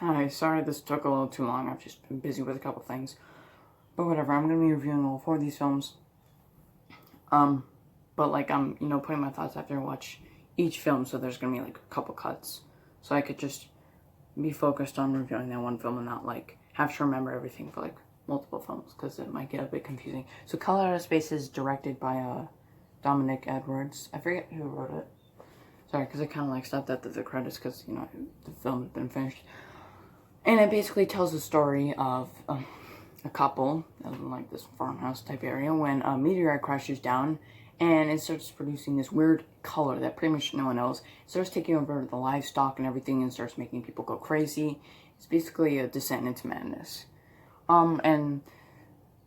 Hi, sorry this took a little too long. I've just been busy with a couple things. But whatever, I'm gonna be reviewing all four of these films. Um, but like I'm, putting my thoughts after I watch each film, so there's gonna be like a couple cuts. So I could just be focused on reviewing that one film and not like have to remember everything for like multiple films, because it might get a bit confusing. So Color Out of Space is directed by Dominic Edwards. I forget who wrote it. Sorry, because I kind of like stopped at the credits because, the film had been finished. And it basically tells the story of a couple in like this farmhouse type area when a meteorite crashes down and it starts producing this weird color that pretty much no one knows. It starts taking over the livestock and everything and starts making people go crazy. It's basically a descent into madness. And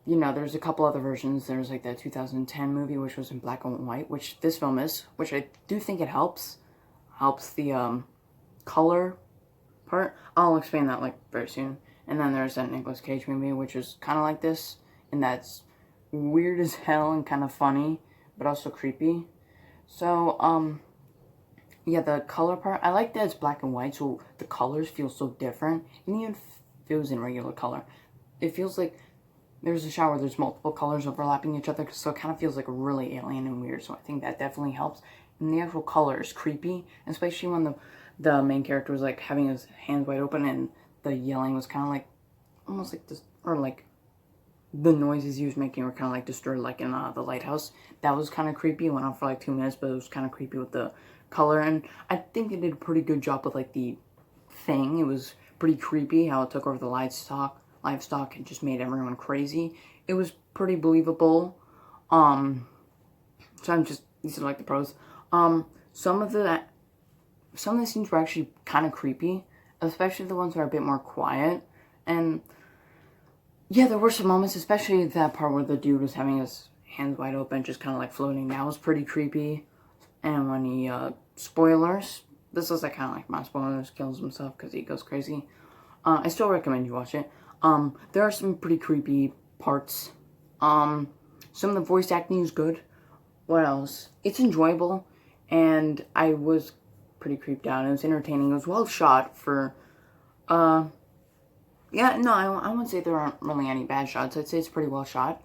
there's a couple other versions. There's like the 2010 movie, which was in black and white, which this film is, which I do think it helps the color part. I'll explain that like very soon. And then there's that Nicolas Cage movie, which is kind of like this, and that's weird as hell and kind of funny, but also creepy. So, yeah, the color part, I like that it's black and white, so the colors feel so different, and even feels in regular color. It feels like there's a shot where there's multiple colors overlapping each other, so it kind of feels like really alien and weird, so I think that definitely helps. And the actual color is creepy, especially when the main character was like having his hands wide open and the yelling was kind of like almost like this, or like the noises he was making were kind of like disturbed, like in the lighthouse. That was kind of creepy. It went on for like 2 minutes, but it was kind of creepy with the color, and I think it did a pretty good job with like the thing. It was pretty creepy how it took over the livestock and just made everyone crazy. It was pretty believable. So these are like the pros. Some of the scenes were actually kind of creepy, especially the ones that are a bit more quiet. And yeah, there were some moments, especially that part where the dude was having his hands wide open, just kind of like floating. That was pretty creepy. And when he, spoilers, this is like kind of like my spoilers, kills himself because he goes crazy. I still recommend you watch it. There are some pretty creepy parts. Some of the voice acting is good. What else? It's enjoyable, and I was pretty creeped out. It was entertaining. It was well shot for, yeah, no, I wouldn't say there aren't really any bad shots. I'd say it's pretty well shot.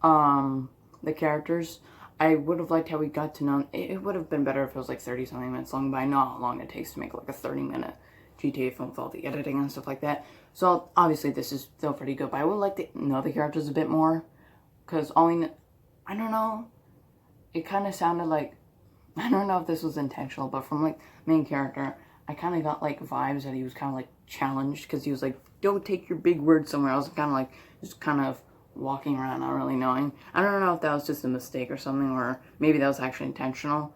The characters, I would have liked how we got to know. It would have been better if it was like 30 something minutes long, but I know how long it takes to make like a 30-minute GTA film with all the editing and stuff like that. So obviously this is still pretty good, but I would like to know the characters a bit more, because I don't know, it kind of sounded like, I don't know if this was intentional, but from like main character, I kind of got like vibes that he was kind of like challenged, because he was like, don't take your big words somewhere else, kind of like just kind of walking around not really knowing. I don't know if that was just a mistake or something, or maybe that was actually intentional.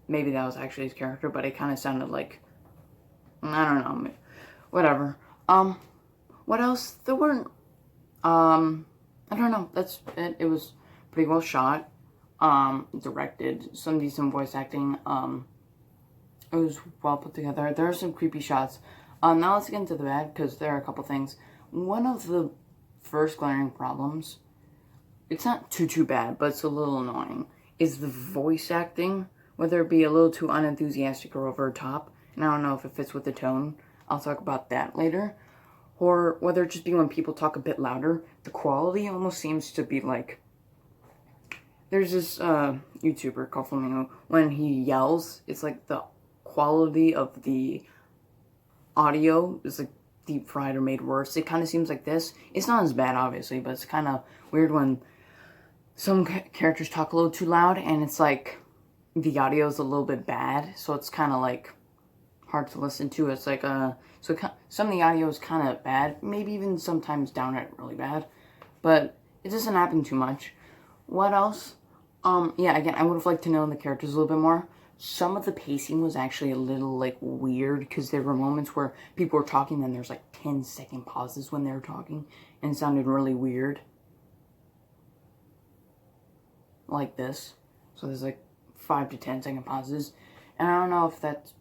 Maybe that was actually his character, but it kind of sounded like, I don't know, whatever. What else? There weren't, I don't know, that's it. It was pretty well shot, directed, some decent voice acting, it was well put together. There are some creepy shots. Now let's get into the bad, because there are a couple things. One of the first glaring problems, it's not too bad, but it's a little annoying, is the voice acting, whether it be a little too unenthusiastic or over the top, and I don't know if it fits with the tone. I'll talk about that later. Or whether it just be when people talk a bit louder, the quality almost seems to be like, there's this YouTuber called Flamingo, when he yells, it's like the quality of the audio is like deep fried or made worse. It kind of seems like this. It's not as bad, obviously, but it's kind of weird when some characters talk a little too loud, and it's like the audio is a little bit bad, so it's kind of like hard to listen to. It's like so some of the audio is kind of bad, maybe even sometimes downright really bad, but it doesn't happen too much. What else? Yeah, again, I would have liked to know the characters a little bit more. Some of the pacing was actually a little, like, weird, because there were moments where people were talking, and there's, like, 10-second pauses when they were talking, and it sounded really weird. Like this. So there's, like, 5 to 10-second pauses, and I don't know if that's,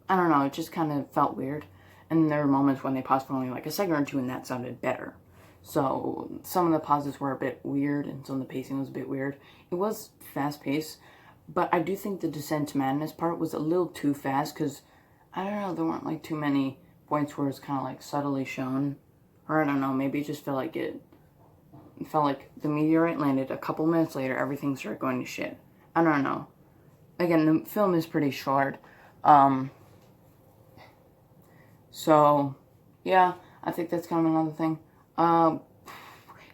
I don't know, it just kind of felt weird. And there were moments when they paused for only, like, a second or two, and that sounded better. So some of the pauses were a bit weird, and some of the pacing was a bit weird. It was fast-paced, but I do think the Descent to Madness part was a little too fast, because, I don't know, there weren't like too many points where it's kind of like subtly shown, or I don't know, maybe it just felt like it felt like the meteorite landed a couple minutes later, everything started going to shit. I don't know. Again, the film is pretty short. So, yeah, I think that's kind of another thing.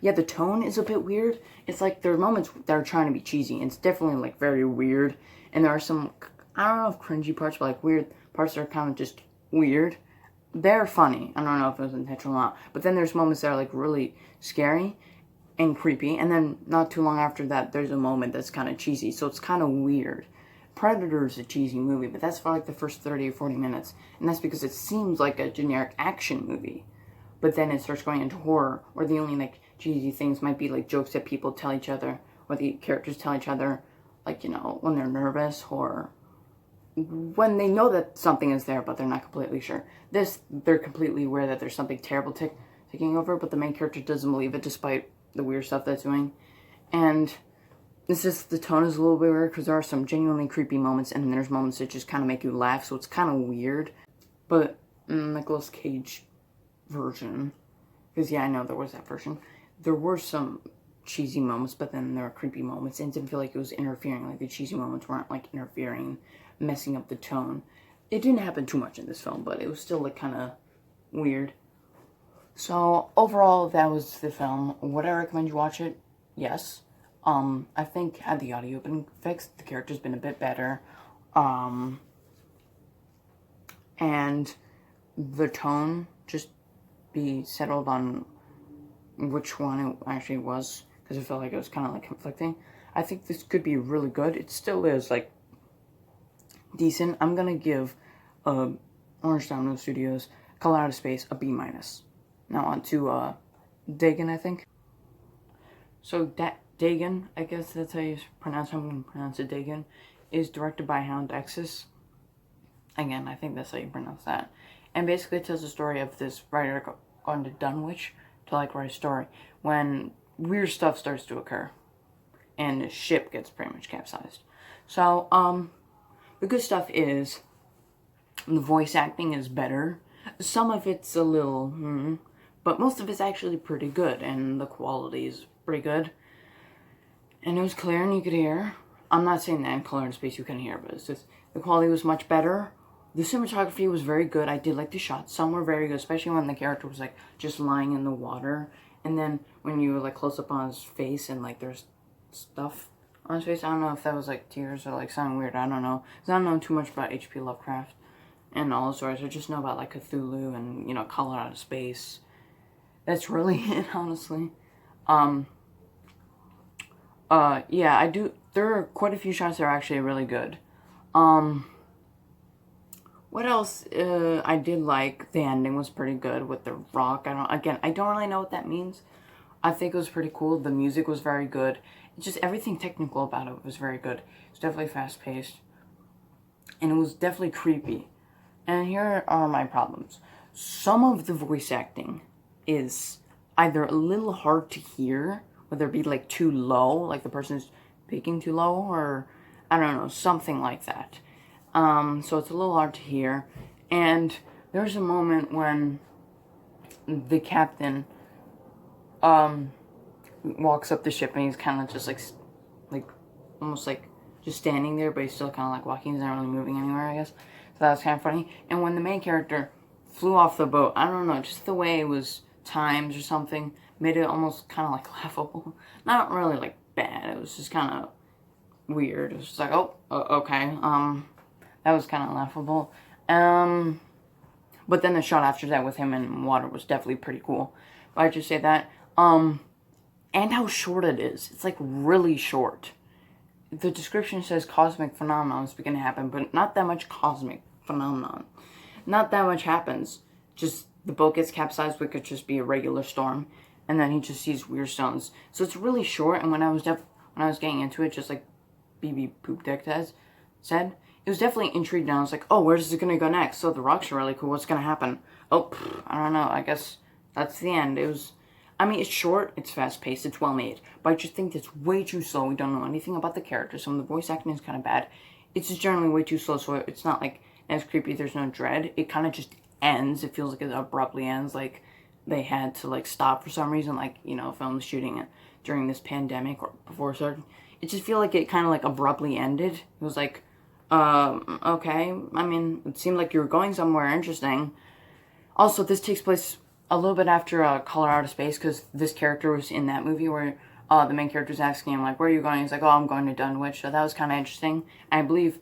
Yeah, the tone is a bit weird. It's like there are moments that are trying to be cheesy. It's definitely like very weird. And there are some, I don't know if cringy parts, but like weird parts that are kind of just weird. They're funny. I don't know if it was intentional or not. But then there's moments that are like really scary and creepy. And then not too long after that, there's a moment that's kind of cheesy. So it's kind of weird. Predator is a cheesy movie, but that's for like the first 30 or 40 minutes. And that's because it seems like a generic action movie. But then it starts going into horror, or the only like cheesy things might be like jokes that people tell each other, or the characters tell each other, like, you know, when they're nervous, or when they know that something is there, but they're not completely sure. This, they're completely aware that there's something terrible taking over, but the main character doesn't believe it despite the weird stuff that's doing. And it's just, the tone is a little bit weird because there are some genuinely creepy moments, and then there's moments that just kind of make you laugh, so it's kind of weird. But Nicolas Cage version, because yeah, I know there was that version, there were some cheesy moments, but then there were creepy moments, and it didn't feel like it was interfering. Like the cheesy moments weren't like interfering, messing up the tone. It didn't happen too much in this film, but it was still like kind of weird. So overall, that was the film. Would I recommend you watch it? Yes. I think had the audio been fixed, the character's been a bit better. And the tone just be settled on which one it actually was, because it felt like it was kind of like conflicting. I think this could be really good. It still is like decent. I'm gonna give Orange Domino Studios Color Out of Space a B-. Now on to Dagon, I think. So Dagon, I guess that's how you pronounce it. I'm gonna pronounce it Dagon. Is directed by Hound X's. Again, I think that's how you pronounce that. And basically it tells the story of this writer going to Dunwich to like write a story when weird stuff starts to occur and the ship gets pretty much capsized. So the good stuff is the voice acting is better. Some of it's a little but most of it's actually pretty good, and the quality is pretty good, and it was clear and you could hear. I'm not saying that in Color in Space you couldn't hear, but it's just the quality was much better. The cinematography was very good. I did like the shots. Some were very good, especially when the character was like just lying in the water. And then when you were like close up on his face and like there's stuff on his face. I don't know if that was like tears or like something weird. I don't know. Because I don't know too much about H.P. Lovecraft and all the stories. I just know about like Cthulhu and, you know, Color Out of Space. That's really it, honestly. Yeah, I do. There are quite a few shots that are actually really good. What else? I did like the ending was pretty good with the rock. I don't really know what that means. I think it was pretty cool. The music was very good. It's just everything technical about it was very good. It's definitely fast paced, and it was definitely creepy. And here are my problems. Some of the voice acting is either a little hard to hear, whether it be like too low, like the person's speaking too low, or I don't know, something like that. So it's a little hard to hear. And there's a moment when the captain walks up the ship and he's kind of just like almost like just standing there, but he's still kind of like walking. He's not really moving anywhere, I guess. So that was kind of funny. And when the main character flew off the boat, I don't know, just the way it was timed or something made it almost kind of like laughable. Not really like bad. It was just kind of weird. It was just like, oh, okay. That was kind of laughable. But then the shot after that with him in water was definitely pretty cool. But I just say that. And how short it is. It's like really short. The description says cosmic phenomenon is beginning to happen, but not that much cosmic phenomenon. Not that much happens. Just the boat gets capsized, which could just be a regular storm, and then he just sees weird stones. So it's really short. And when I was getting into it, just like BB Poop Deck said, it was definitely intrigued, and I was like, oh, where's it gonna go next? So the rocks are really cool. What's gonna happen? Oh, I don't know. I guess that's the end. I mean, it's short, it's fast-paced, it's well-made, but I just think it's way too slow. We don't know anything about the characters. Some of the voice acting is kind of bad. It's just generally way too slow, so it's not like as creepy. There's no dread. It kind of just ends. It feels like it abruptly ends, like they had to like stop for some reason, like, you know, film shooting it during this pandemic or before it started. It just feel like it kind of like abruptly ended. It was like, okay. I mean, it seemed like you were going somewhere interesting. Also, this takes place a little bit after Color Out of Space, because this character was in that movie where the main character's asking him, like, where are you going? He's like, oh, I'm going to Dunwich. So that was kind of interesting. And I believe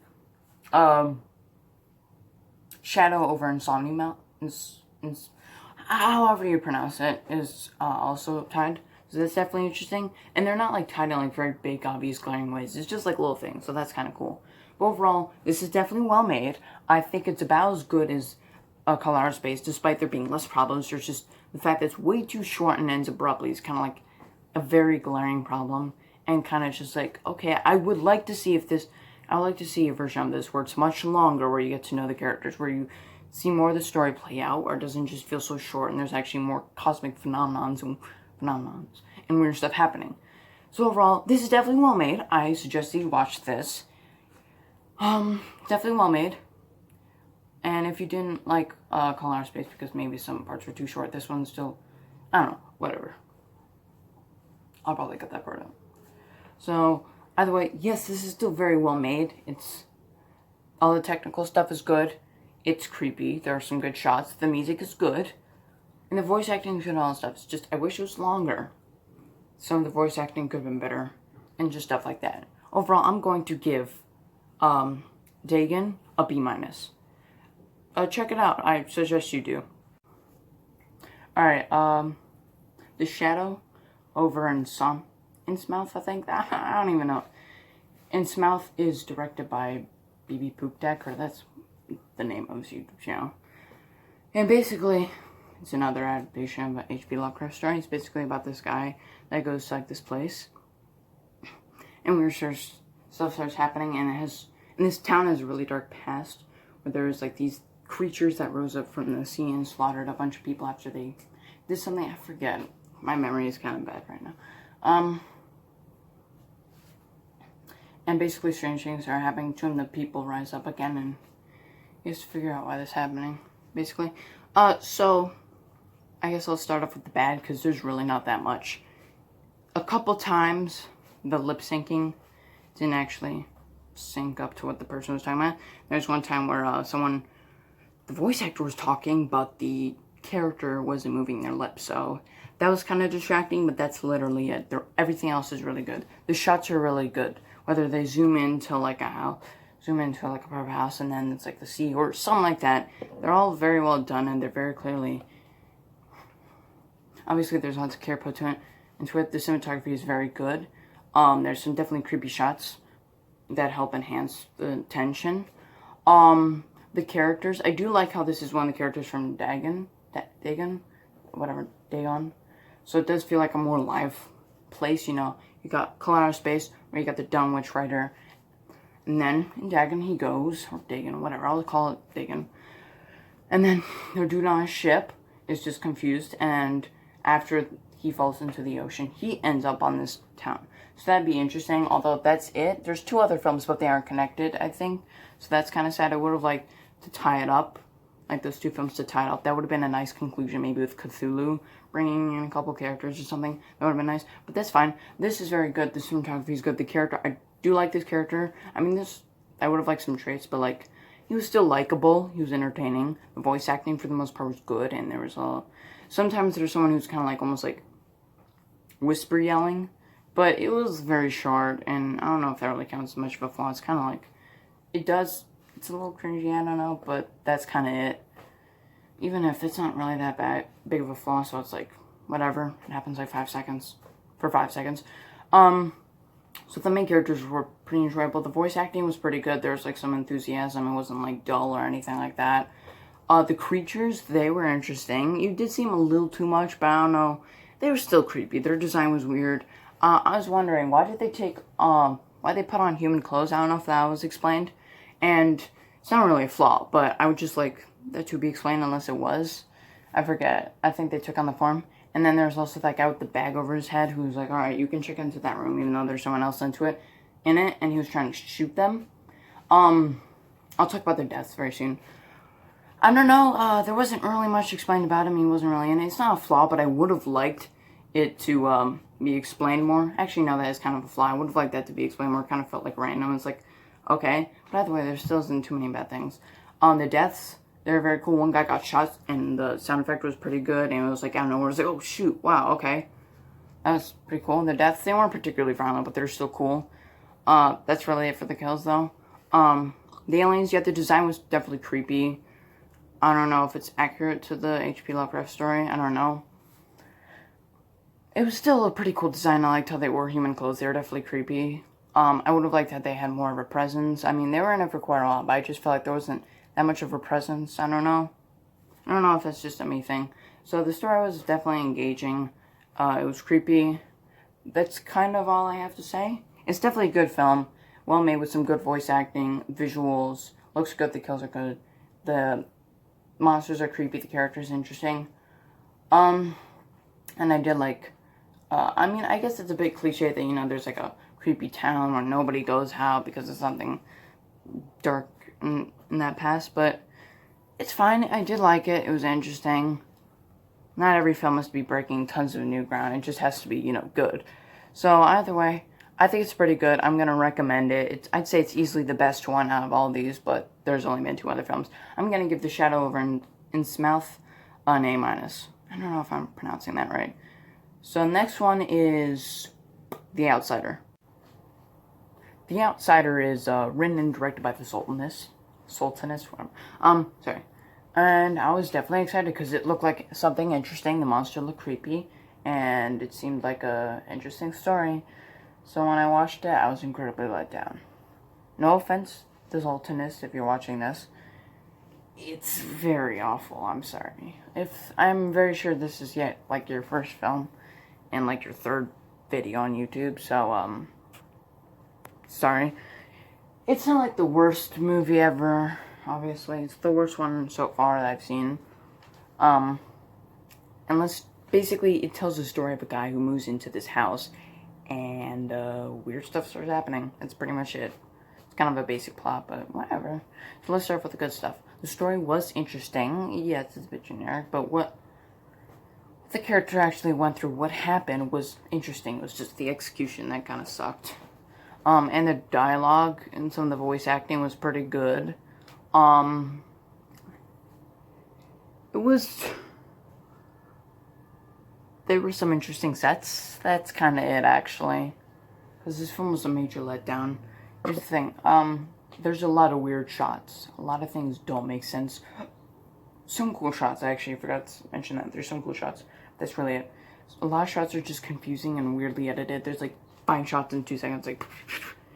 Shadow over Insomnia Mountains, however you pronounce it, is also tied. So that's definitely interesting. And they're not like tied in like very big, obvious, glaring ways. It's just like little things. So that's kind of cool. But overall, this is definitely well made. I think it's about as good as Color Out of Space, despite there being less problems. There's just the fact that it's way too short and ends abruptly is kind of like a very glaring problem. And kind of just like, okay, I would like to see a version of this where it's much longer, where you get to know the characters, where you see more of the story play out, where it doesn't just feel so short and there's actually more cosmic phenomenons and weird stuff happening. So overall, this is definitely well made. I suggest that you watch this. Definitely well made. And if you didn't like Color Out of Space because maybe some parts were too short, this one's still, I don't know, whatever. I'll probably cut that part out. So, either way, yes, this is still very well made. It's, all the technical stuff is good. It's creepy. There are some good shots. The music is good. And the voice acting is good and all that stuff. It's just, I wish it was longer. Some of the voice acting could have been better. And just stuff like that. Overall, I'm going to give Dagon a B-. Check it out. I suggest you do. Alright, The Shadow over Innsmouth, I think. I don't even know. Innsmouth is directed by BB Poopdeck, or that's the name of his YouTube channel. And basically, it's another adaptation of an H.P. Lovecraft story. It's basically about this guy that goes to like this place, and weird stuff starts happening, and this town has a really dark past, where there's like these creatures that rose up from the sea and slaughtered a bunch of people after they did something. I forget. My memory is kind of bad right now. And basically strange things are happening to him. The people rise up again, and he has to figure out why this is happening, basically. So, I guess I'll start off with the bad, because there's really not that much. A couple times, the lip syncing didn't actually sync up to what the person was talking about. There's one time where the voice actor was talking, but the character wasn't moving their lips, so that was kind of distracting, but that's literally it. Everything else is really good. The shots are really good. Whether they zoom into like a house, part of a house, and then it's like the sea or something like that. They're all very well done, and they're very clearly. Obviously, there's lots of care put into it. The cinematography is very good. There's some definitely creepy shots that help enhance the tension. The characters, I do like how this is one of the characters from Dagon. So it does feel like a more live place, you know. You got Color Out of Space, where you got the Dunwich writer. And then in Dagon he goes, or Dagon, whatever, I'll call it Dagon. And then their dude on a ship is just confused, and after he falls into the ocean, he ends up on this town. So that'd be interesting, although that's it. There's 2 other films, but they aren't connected, I think. So that's kind of sad. I would have liked to tie it up, like those 2 films to tie it up. That would have been a nice conclusion, maybe with Cthulhu bringing in a couple characters or something. That would have been nice, but that's fine. This is very good. The cinematography is good. The character, I do like this character. I mean, I would have liked some traits, but like, he was still likable. He was entertaining. The voice acting for the most part was good, and there was sometimes there's someone who's kind of like almost like whisper yelling, but it was very short, and I don't know if that really counts as much of a flaw. It's kind of like, it's a little cringy, I don't know, but that's kind of it. Even if it's not really that big of a flaw, so it's like, whatever. It happens like 5 seconds. For 5 seconds. So the main characters were pretty enjoyable. The voice acting was pretty good. There was like some enthusiasm. It wasn't like dull or anything like that. The creatures, they were interesting. You did see them a little too much, but I don't know. They were still creepy. Their design was weird. I was wondering, why did they why they put on human clothes? I don't know if that was explained. And it's not really a flaw, but I would just like that to be explained unless it was. I forget. I think they took on the form. And then there's also that guy with the bag over his head who's like, alright, you can check into that room even though there's someone else in it, and he was trying to shoot them. I'll talk about their deaths very soon. I don't know, there wasn't really much explained about him. He wasn't really in it. It's not a flaw, but I would have liked it to be explained more. Actually, no, that is kind of a flaw. I would have liked that to be explained more. It kind of felt like random. It's like, okay. But either way, there still isn't too many bad things. The deaths, they're very cool. One guy got shot, and the sound effect was pretty good. And it was like, I don't know, it was like, oh, shoot, wow, okay. That was pretty cool. The deaths, they weren't particularly violent, but they're still cool. That's really it for the kills, though. The aliens, yeah, the design was definitely creepy. I don't know if it's accurate to the H.P. Lovecraft story. I don't know. It was still a pretty cool design. I liked how they wore human clothes. They were definitely creepy. I would have liked that they had more of a presence. I mean, they were in it for quite a while, but I just felt like there wasn't that much of a presence. I don't know. I don't know if that's just a me thing. So the story was definitely engaging. It was creepy. That's kind of all I have to say. It's definitely a good film. Well made with some good voice acting, visuals. Looks good, the kills are good. The monsters are creepy, the characters interesting. And I did like, I mean, I guess it's a bit cliche that, you know, there's like a creepy town where nobody goes out because of something dark in that past, but it's fine. I did like it. It was interesting. Not every film must be breaking tons of new ground. It just has to be, you know, good. So either way, I think it's pretty good. I'm going to recommend it. I'd say it's easily the best one out of all these, but there's only been 2 other films. I'm going to give The Shadow over Innsmouth an A-. I don't know if I'm pronouncing that right. So next one is The Outsider. The Outsider is written and directed by the Sultaness, whatever. Sorry. And I was definitely excited because it looked like something interesting. The monster looked creepy, and it seemed like a interesting story. So when I watched it, I was incredibly let down. No offense to Sultaness if you're watching this. It's very awful, I'm sorry. I'm very sure this is yet like your first film and like your 3rd video on YouTube, so sorry. It's not like the worst movie ever, obviously. It's the worst one so far that I've seen. Unless basically it tells the story of a guy who moves into this house and weird stuff starts happening. That's pretty much it. It's kind of a basic plot, but whatever. So let's start with the good stuff. The story was interesting. Yes, it's a bit generic, but what the character actually went through, what happened, was interesting. It was just the execution that kind of sucked. And the dialogue and some of the voice acting was pretty good. There were some interesting sets. That's kind of it, actually. Because this film was a major letdown. Here's the thing. There's a lot of weird shots. A lot of things don't make sense. Some cool shots, I actually forgot to mention that. There's some cool shots. That's really it. A lot of shots are just confusing and weirdly edited. There's like 5 shots in 2 seconds. Like,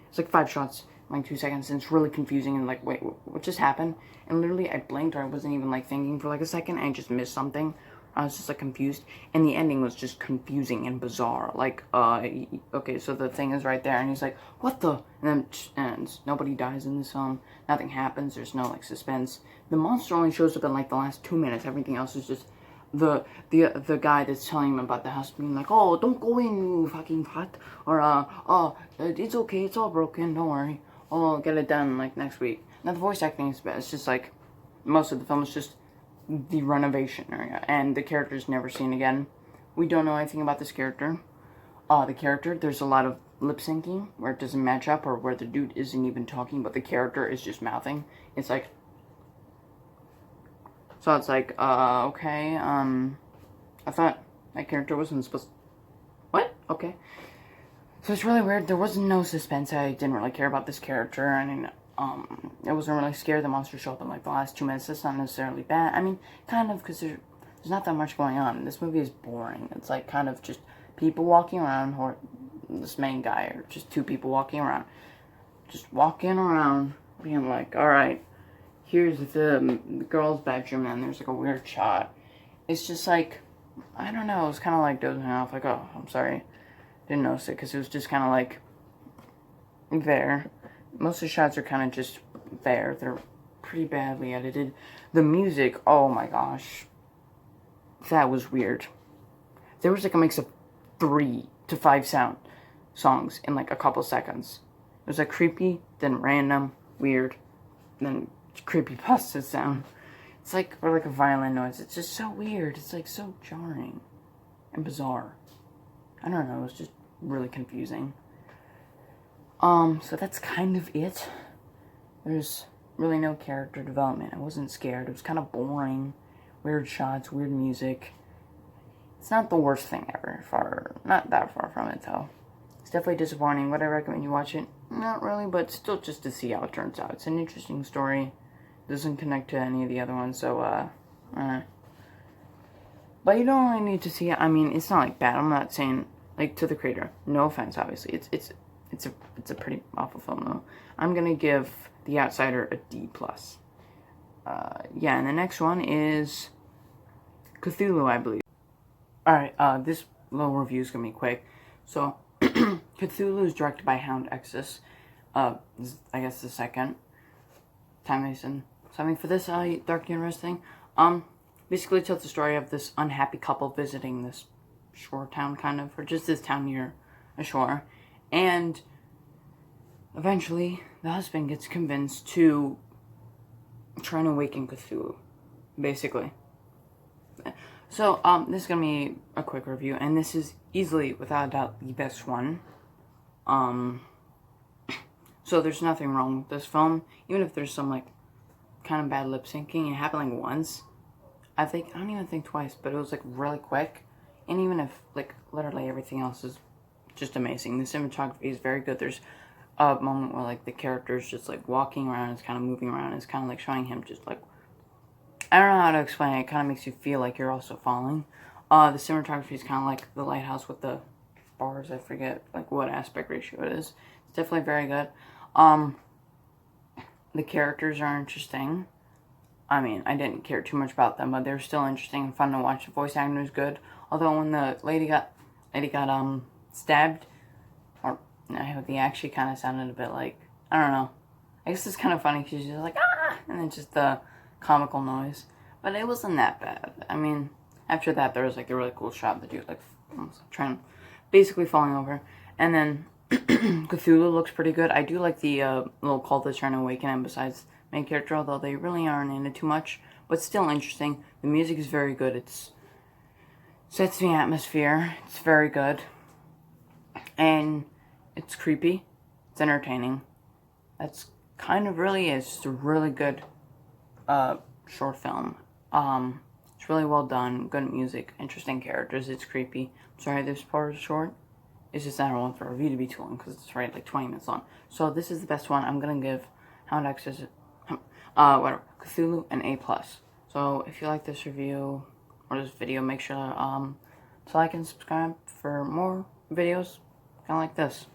it's like 5 shots in like 2 seconds. And it's really confusing and like, wait, what just happened? And literally I blinked or I wasn't even like thinking for like a second. And I just missed something. I was just like confused, and the ending was just confusing and bizarre. Like, okay, so the thing is right there, and he's like, "What the?" And then ends. Nobody dies in this film. Nothing happens. There's no like suspense. The monster only shows up in like the last 2 minutes. Everything else is just the guy that's telling him about the house being like, "Oh, don't go in, you fucking fat," or "Oh, it's okay. It's all broken. Don't worry. I'll get it done like next week." Now the voice acting is bad. It's just like most of the film is just the renovation area, and the character's never seen again. We don't know anything about this character. There's a lot of lip syncing where it doesn't match up, or where the dude isn't even talking, but the character is just mouthing. It's like, so it's like, okay, I thought that character wasn't supposed to, what? Okay. So it's really weird. There was no suspense. I didn't really care about this character. I mean, I wasn't really scared the monster showed up in like the last 2 minutes. That's not necessarily bad. I mean, kind of, because there's not that much going on. This movie is boring. It's like kind of just people walking around, or this main guy, or just 2 people walking around. Just walking around, being like, alright, here's the girl's bedroom, and there's like a weird shot. It's just like, I don't know, it was kind of like dozing off, like, oh, I'm sorry. Didn't notice it, because it was just kind of like, there. Most of the shots are kind of just there. They're pretty badly edited. The music, oh my gosh. That was weird. There was like a mix of 3 to 5 songs in like a couple seconds. It was like creepy, then random, weird, then creepypasta sound. It's like, or like a violin noise. It's just so weird. It's like so jarring and bizarre. I don't know, it's just really confusing. So that's kind of it. There's really no character development. I wasn't scared. It was kind of boring. Weird shots, weird music. It's not the worst thing ever. Not that far from it, though. It's definitely disappointing. Would I recommend you watch it? Not really, but still just to see how it turns out. It's an interesting story. Doesn't connect to any of the other ones, so, But you don't really need to see it. I mean, it's not, like, bad. I'm not saying, like, to the creator. No offense, obviously. It's a pretty awful film, though. I'm gonna give The Outsider a D+. Yeah, and the next one is Cthulhu, I believe. Alright, this little review is gonna be quick. So, Cthulhu is directed by Hound Exus. I guess the second time they said something for this Dark Universe thing. Basically tells the story of this unhappy couple visiting this shore town, kind of, or just this town near a shore. And eventually, the husband gets convinced to try and awaken Cthulhu, basically. So, this is gonna be a quick review, and this is easily, without a doubt, the best one. So there's nothing wrong with this film, even if there's some, like, kind of bad lip syncing. It happened, like, once. I don't even think twice, but it was, like, really quick. And even if, like, literally everything else is just amazing. The cinematography is very good. There's a moment where, like, the character's just, like, walking around, it's kind of moving around, it's kind of, like, showing him just, like, I don't know how to explain it. It kind of makes you feel like you're also falling. The cinematography is kind of like the lighthouse with the bars. I forget, like, what aspect ratio it is. It's definitely very good. The characters are interesting. I mean, I didn't care too much about them, but they're still interesting and fun to watch. The voice acting was good. Although when the lady got stabbed, or the actually kind of sounded a bit like, I don't know. I guess it's kind of funny because she's just like, ah, and then just the comical noise. But it wasn't that bad. I mean, after that, there was, like, a really cool shot of the dude, like, almost basically falling over. And then Cthulhu looks pretty good. I do like the little cult that's trying to awaken him besides main character, although they really aren't in it too much. But still interesting. The music is very good. It sets the atmosphere. It's very good. And it's creepy. It's entertaining. That's kind of really is. It's a really good short film. It's really well done. Good music. Interesting characters. It's creepy. I'm sorry this part is short. It's just I don't want the review to be too long because it's right like 20 minutes long. So this is the best one. I'm gonna give Hound Exus, Cthulhu an A+. So if you like this review or this video, make sure to like and subscribe for more videos kind of like this.